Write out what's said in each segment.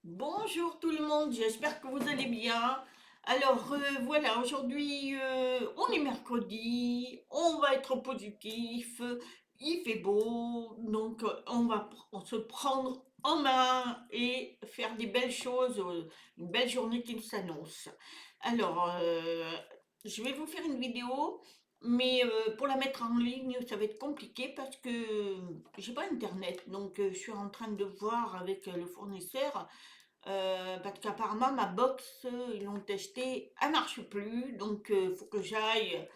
Bonjour tout le monde, j'espère que vous allez bien. Alors voilà, aujourd'hui on est mercredi, on va être positif, il fait beau, donc on se prendre en main et faire des belles choses, une belle journée qui s'annonce. Alors, je vais vous faire une vidéo, mais pour la mettre en ligne, ça va être compliqué parce que j'ai pas internet, donc je suis en train de voir avec le fournisseur parce qu'apparemment ma box, ils l'ont testée, elle marche plus, donc faut que j'aille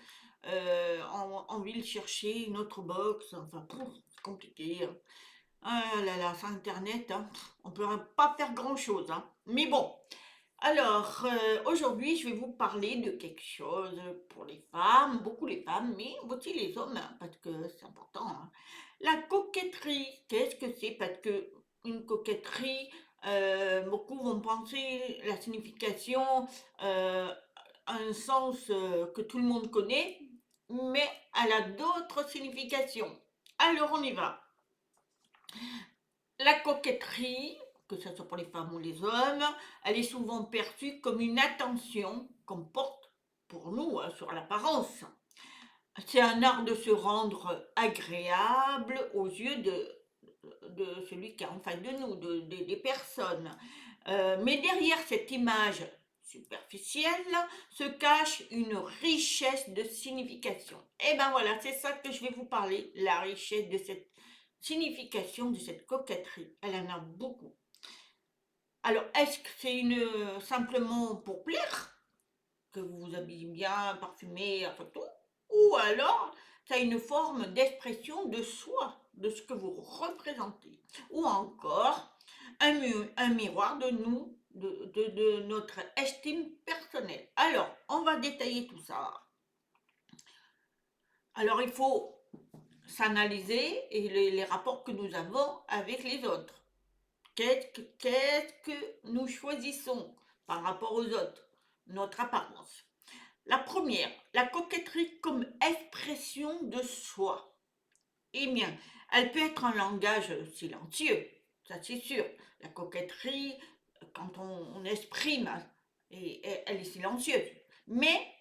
en ville chercher une autre box. Enfin, c'est compliqué, hein. Ah là là, sans internet, hein, on peut pas faire grand-chose, hein. Mais bon, alors aujourd'hui, je vais vous parler de quelque chose pour les femmes, beaucoup les femmes, mais aussi les hommes, hein, parce que c'est important, hein. La coquetterie, qu'est-ce que c'est? Parce que une coquetterie, beaucoup vont penser la signification, euh, a un sens que tout le monde connaît, mais elle a d'autres significations. Alors on y va. La coquetterie, que ce soit pour les femmes ou les hommes, elle est souvent perçue comme une attention qu'on porte pour nous, hein, sur l'apparence. C'est un art de se rendre agréable aux yeux de celui qui est en face de nous, des personnes. Mais derrière cette image superficielle se cache une richesse de signification. Et ben voilà, c'est ça que je vais vous parler, la richesse de cette signification, de cette coquetterie. Elle en a beaucoup. Alors, est-ce que c'est simplement pour plaire, que vous vous habillez bien, parfumé, enfin tout, ou alors ça a une forme d'expression de soi, de ce que vous représentez, ou encore un miroir de nous, de notre estime personnelle. Alors, on va détailler tout ça. Alors, il faut s'analyser et les rapports que nous avons avec les autres. Qu'est-ce que nous choisissons par rapport aux autres? Notre apparence. La première, la coquetterie comme expression de soi. Eh bien, elle peut être un langage silencieux, ça c'est sûr. La coquetterie, quand on exprime, elle est silencieuse. Mais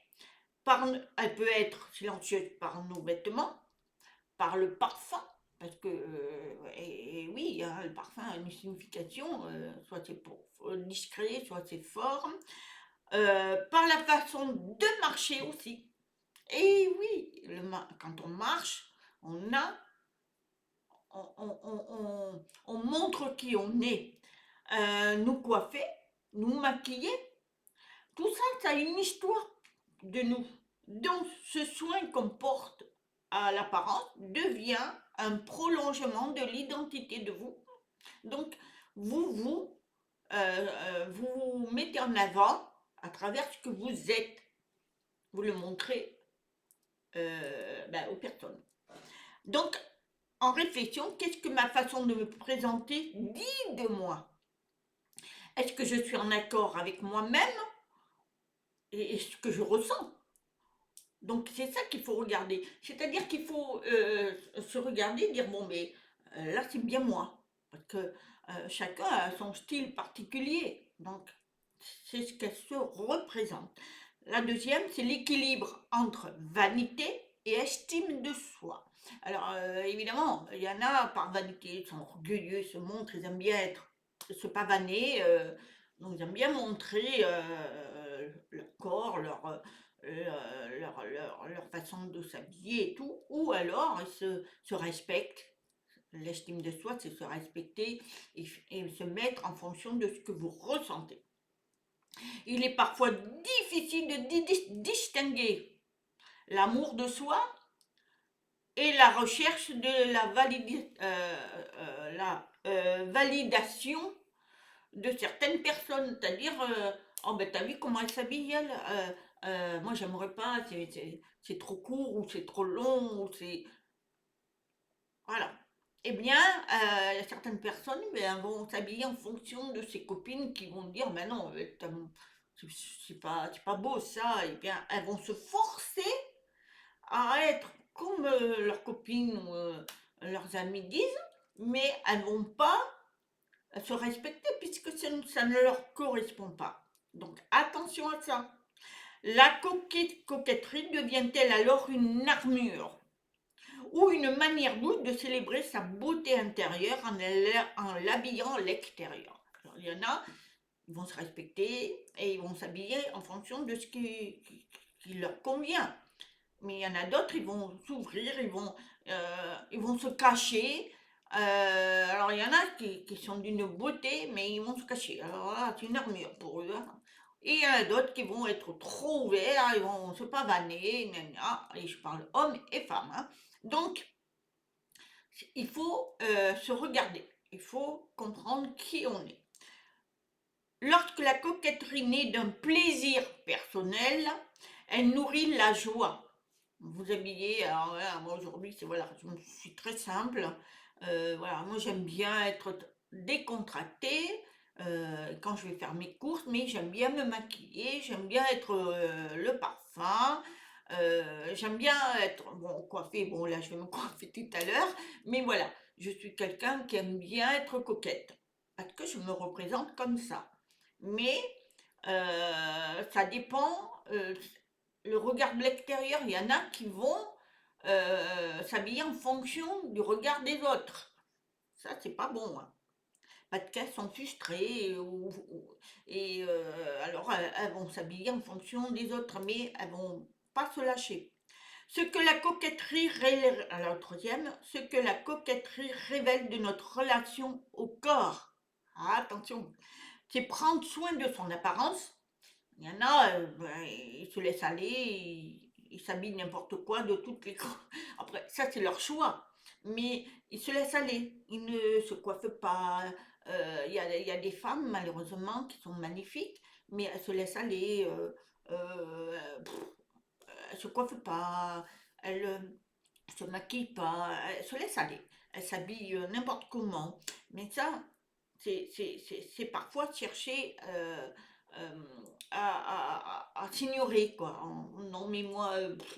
elle peut être silencieuse par nos vêtements, par le parfum, parce que, et oui, hein, le parfum a une signification, soit c'est pour discret, soit c'est fort, par la façon de marcher aussi. Et oui, quand on marche, on a, on montre qui on est. Nous coiffer, nous maquiller, tout ça, ça a une histoire de nous. Donc, ce soin qu'on porte à l'apparence devient un prolongement de l'identité de vous. Donc, vous, vous mettez en avant à travers ce que vous êtes. Vous le montrez aux personnes. Donc, en réflexion, qu'est-ce que ma façon de me présenter dit de moi? Est-ce que je suis en accord avec moi-même et ce que je ressens? Donc c'est ça qu'il faut regarder. C'est-à-dire qu'il faut se regarder et dire, bon, mais là c'est bien moi. Parce que chacun a son style particulier. Donc c'est ce qu'elle se représente. La deuxième, c'est l'équilibre entre vanité et estime de soi. Alors évidemment, il y en a par vanité, ils sont orgueilleux, se montrent, ils aiment bien se pavaner. Donc ils aiment bien montrer leur corps, leur façon de s'habiller et tout, ou alors ils se respectent. L'estime de soi, c'est se respecter et se mettre en fonction de ce que vous ressentez. Il est parfois difficile de distinguer l'amour de soi et la recherche de la validation de certaines personnes, c'est-à-dire, oh ben t'as vu comment elle s'habille elle, moi j'aimerais pas, c'est trop court ou c'est trop long ou c'est voilà. Eh bien, certaines personnes ben, vont s'habiller en fonction de ses copines qui vont dire, mais non, c'est pas beau ça. Eh bien, elles vont se forcer à être comme leurs copines ou leurs amis disent, mais elles vont pas se respecter puisque ça ne leur correspond pas. Donc attention à ça. La coquetterie devient-elle alors une armure ou une manière douce de célébrer sa beauté intérieure en l'habillant à l'extérieur? Alors, il y en a, ils vont se respecter et ils vont s'habiller en fonction de ce qui leur convient. Mais il y en a d'autres, ils vont s'ouvrir, ils vont se cacher. Alors il y en a qui sont d'une beauté, mais ils vont se cacher. Alors là, c'est une armure pour eux, hein. Et il y en a d'autres qui vont être trop ouverts, ils vont se pavaner, et je parle hommes et femmes, hein. Donc, il faut se regarder, il faut comprendre qui on est. Lorsque la coquetterie naît d'un plaisir personnel, elle nourrit la joie. Vous habillez, alors voilà, moi aujourd'hui, c'est voilà, je suis très simple. Voilà, moi j'aime bien être décontractée quand je vais faire mes courses, mais j'aime bien me maquiller, j'aime bien être le parfum, j'aime bien être bon coiffée. Bon là, je vais me coiffer tout à l'heure, mais voilà, je suis quelqu'un qui aime bien être coquette parce que je me représente comme ça. Mais ça dépend. Le regard de l'extérieur, il y en a qui vont s'habiller en fonction du regard des autres. Ça, c'est pas bon, hein. Parce qu'elles sont frustrées et alors elles vont s'habiller en fonction des autres, mais elles vont pas se lâcher. Ce que la coquetterie révèle, alors troisième, ce que la coquetterie révèle de notre relation au corps. Ah, attention, c'est prendre soin de son apparence. Il y en a, ils se laissent aller, ils s'habillent n'importe quoi de toutes les après ça c'est leur choix, mais ils se laissent aller, ils ne se coiffent pas, il y a des femmes malheureusement qui sont magnifiques, mais elles se laissent aller, elles se coiffent pas, elles, se maquillent pas, elles se laissent aller. Elles s'habillent n'importe comment. Mais ça, c'est parfois chercher à s'ignorer, quoi. Non, mais moi,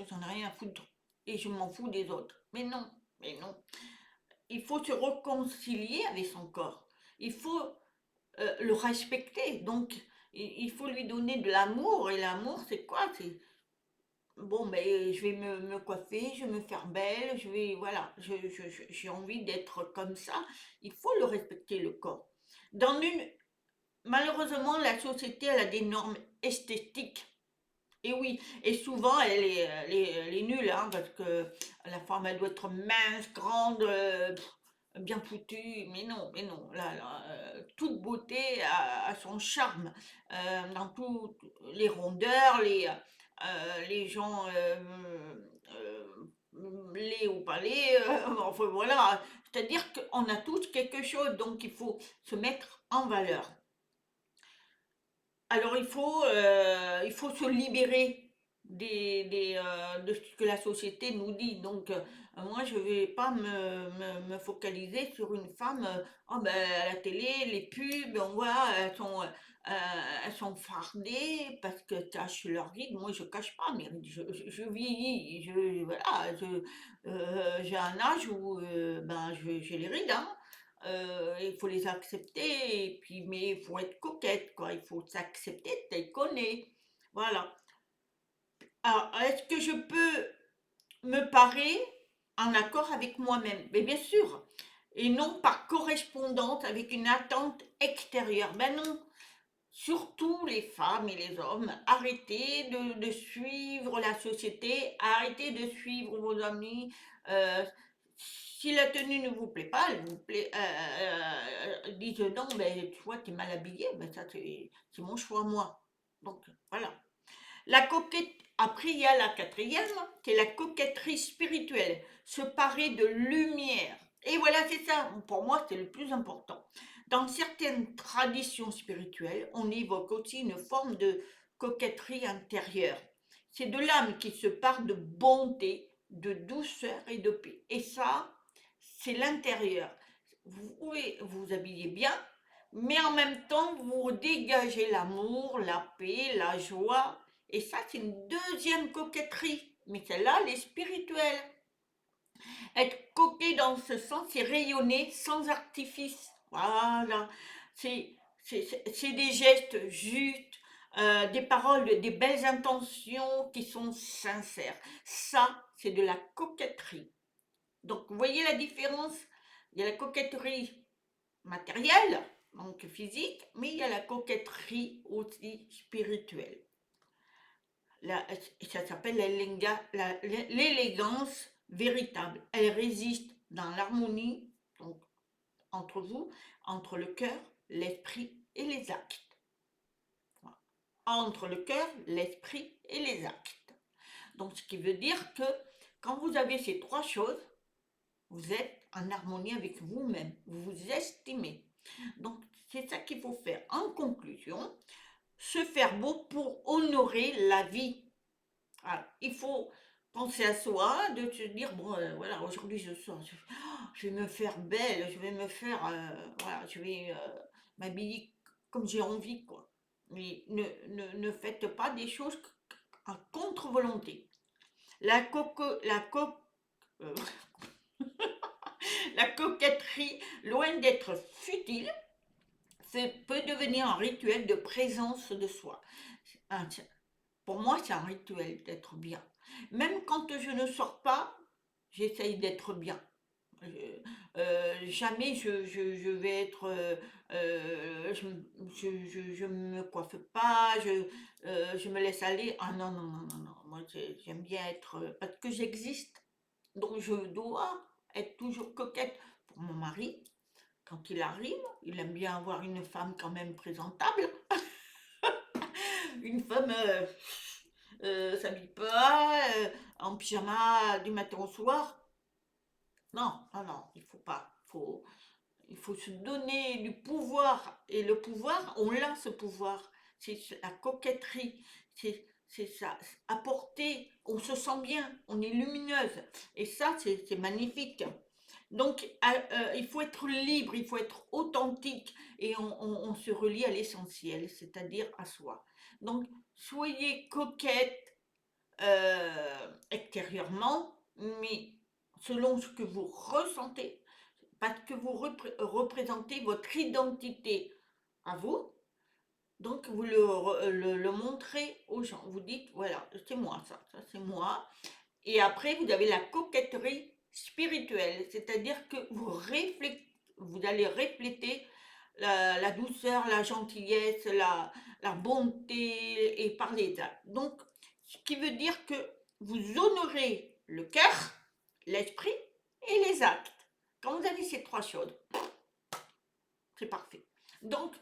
j'en ai rien à foutre. Et je m'en fous des autres. Mais non, mais non. Il faut se réconcilier avec son corps. Il faut le respecter. Donc, il faut lui donner de l'amour. Et l'amour, c'est quoi? C'est bon, mais je vais me coiffer, je vais me faire belle, je vais, voilà, j'ai envie d'être comme ça. Il faut le respecter, le corps. Dans une, malheureusement, la société, elle a des normes esthétiques. Et oui, et souvent, elle est nulle, hein, parce que la femme, elle doit être mince, grande, bien foutue. Mais non, toute beauté a son charme. Dans toutes les rondeurs, les gens laids ou pas laids, enfin voilà. C'est-à-dire qu'on a tous quelque chose, donc il faut se mettre en valeur. Alors il faut se libérer de ce que la société nous dit. Donc moi je vais pas me focaliser sur une femme, oh ben, à la télé, les pubs, on voit, elles sont fardées parce qu'elles cachent leur ride. Moi je cache pas mes rides, je vieillis, voilà, j'ai un âge où ben, j'ai les rides, hein. Il faut les accepter, et puis, mais il faut être coquette, quoi. Il faut s'accepter tel qu'on est. Voilà. Alors, est-ce que je peux me parer en accord avec moi-même? Mais bien sûr. Et non par correspondance avec une attente extérieure. Ben non. Surtout les femmes et les hommes, arrêtez de suivre la société, arrêtez de suivre vos amis. euh, si la tenue ne vous plaît pas, elle vous plaît, dites non, ben, tu vois, t'es mal habillé, ben, ça c'est mon choix, moi. Donc voilà. La coquette, après il y a la quatrième, qui est la coquetterie spirituelle, se parer de lumière. Et voilà, c'est ça, pour moi, c'est le plus important. Dans certaines traditions spirituelles, on évoque aussi une forme de coquetterie intérieure. C'est de l'âme qui se part de bonté, de douceur et de paix. Et ça, c'est l'intérieur. Vous pouvez vous habiller bien, mais en même temps, vous dégagez l'amour, la paix, la joie. Et ça, c'est une deuxième coquetterie. Mais celle-là, elle est spirituelle. Être coquet dans ce sens, c'est rayonner sans artifice. Voilà, c'est des gestes justes, des paroles, des belles intentions qui sont sincères. Ça, c'est de la coquetterie. Donc, vous voyez la différence? Il y a la coquetterie matérielle, donc physique, mais il y a la coquetterie aussi spirituelle. Ça s'appelle l'élégance véritable. Elle résiste dans l'harmonie donc, entre vous, entre le cœur, l'esprit et les actes. Voilà. Entre le cœur, l'esprit et les actes. Donc, ce qui veut dire que quand vous avez ces trois choses, vous êtes en harmonie avec vous-même, vous vous estimez. Donc, c'est ça qu'il faut faire. En conclusion, se faire beau pour honorer la vie. Voilà. Il faut penser à soi, de se dire, bon, voilà, aujourd'hui je sors, je vais me faire belle, je vais me faire, voilà, je vais m'habiller comme j'ai envie, quoi. Mais ne faites pas des choses à contre-volonté. La, euh, la coquetterie, loin d'être futile, peut devenir un rituel de présence de soi. Pour moi, c'est un rituel d'être bien. Même quand je ne sors pas, j'essaye d'être bien. Jamais je vais être. Je me coiffe pas, je me laisse aller. Ah non, non, non, non, non. Moi, j'aime bien être. Parce que j'existe. Donc, je dois être toujours coquette pour mon mari. Quand il arrive, il aime bien avoir une femme quand même présentable. Une femme s'habille pas, en pyjama du matin au soir. Non, non, non, il faut pas. Il faut se donner du pouvoir. Et le pouvoir, on l'a ce pouvoir. C'est la coquetterie. C'est ça. Apporter, on se sent bien, on est lumineuse. Et ça, c'est magnifique. Donc, il faut être libre, il faut être authentique et on se relie à l'essentiel, c'est-à-dire à soi. Donc, soyez coquette extérieurement, mais selon ce que vous ressentez, parce que vous représentez votre identité à vous, donc vous le montrez aux gens. Vous dites, voilà, c'est moi ça c'est moi. Et après, vous avez la coquetterie spirituelle, c'est-à-dire que vous allez refléter la douceur, la gentillesse, la bonté et par les actes. Donc, ce qui veut dire que vous honorez le cœur, l'esprit et les actes. Quand vous avez ces trois choses, c'est parfait. Donc,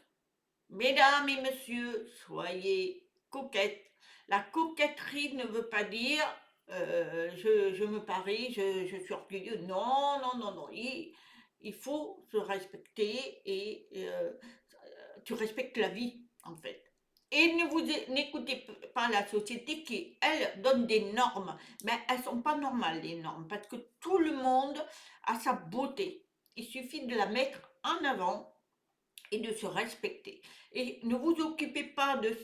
mesdames et messieurs, soyez coquettes. La coquetterie ne veut pas dire je me parie, je suis orgueilleux. Non, non, non, non. Il faut se respecter et tu respectes la vie, en fait. Et n'écoutez pas la société qui, elle, donne des normes. Mais elles ne sont pas normales, les normes, parce que tout le monde a sa beauté. Il suffit de la mettre en avant et de se respecter. Et ne vous occupez pas de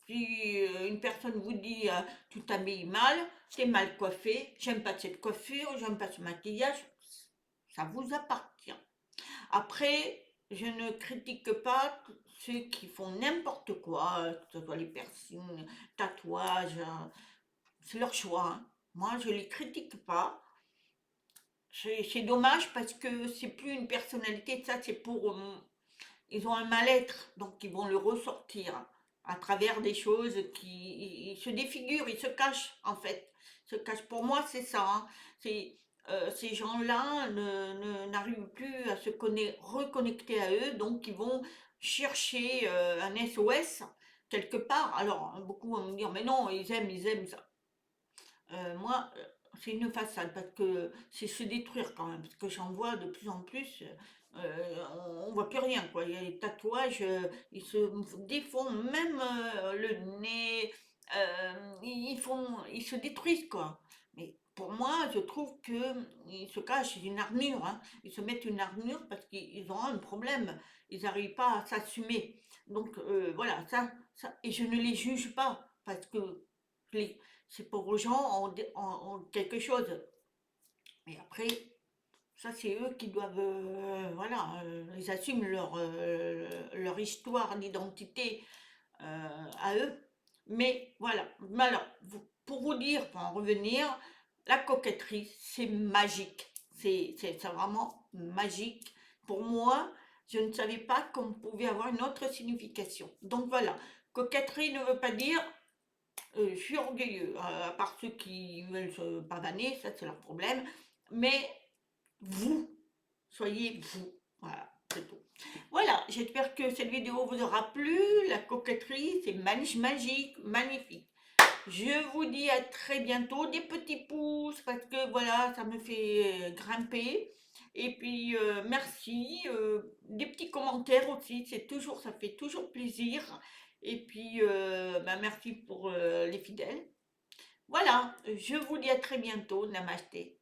si une personne vous dit tu t'habilles mal, t'es mal coiffé, j'aime pas cette coiffure, j'aime pas ce maquillage, ça vous appartient. Après, je ne critique pas ceux qui font n'importe quoi, que ce soit les piercings, tatouages, c'est leur choix, hein. Moi, je les critique pas. C'est dommage parce que c'est plus une personnalité, ça c'est pour ils ont un mal-être, donc ils vont le ressortir à travers des choses qui ils se défigurent, ils se cachent en fait. Se cachent. Pour moi, c'est ça, hein. C'est ces gens-là n'arrivent plus à se reconnecter à eux, donc ils vont chercher un SOS quelque part. Alors, beaucoup vont me dire, mais non, ils aiment ça. Moi, c'est une façade parce que c'est se détruire quand même, parce que j'en vois de plus en plus, on voit plus rien quoi. Il y a les tatouages, ils se défont même le nez, ils se détruisent quoi. Mais pour moi, je trouve que ils se cachent une armure, hein. Ils se mettent une armure parce qu'ils ont un problème. Ils n'arrivent pas à s'assumer. Donc voilà, et je ne les juge pas parce que ces pauvres gens ont quelque chose. Mais après, Ça, c'est eux qui doivent, voilà, ils assument leur histoire d'identité à eux. Mais voilà, mais alors, pour vous dire, pour en revenir, la coquetterie, c'est magique. C'est vraiment magique. Pour moi, je ne savais pas qu'on pouvait avoir une autre signification. Donc voilà, coquetterie ne veut pas dire je suis orgueilleux, à part ceux qui veulent se pavaner, ça c'est leur problème. Mais vous, soyez vous. Voilà, c'est tout. Voilà, j'espère que cette vidéo vous aura plu. La coquetterie, c'est magique, magnifique. Je vous dis à très bientôt. Des petits pouces parce que voilà, ça me fait grimper. Et puis merci. Des petits commentaires aussi, c'est toujours, ça fait toujours plaisir. Et puis bah, merci pour les fidèles. Voilà, je vous dis à très bientôt. Namasté.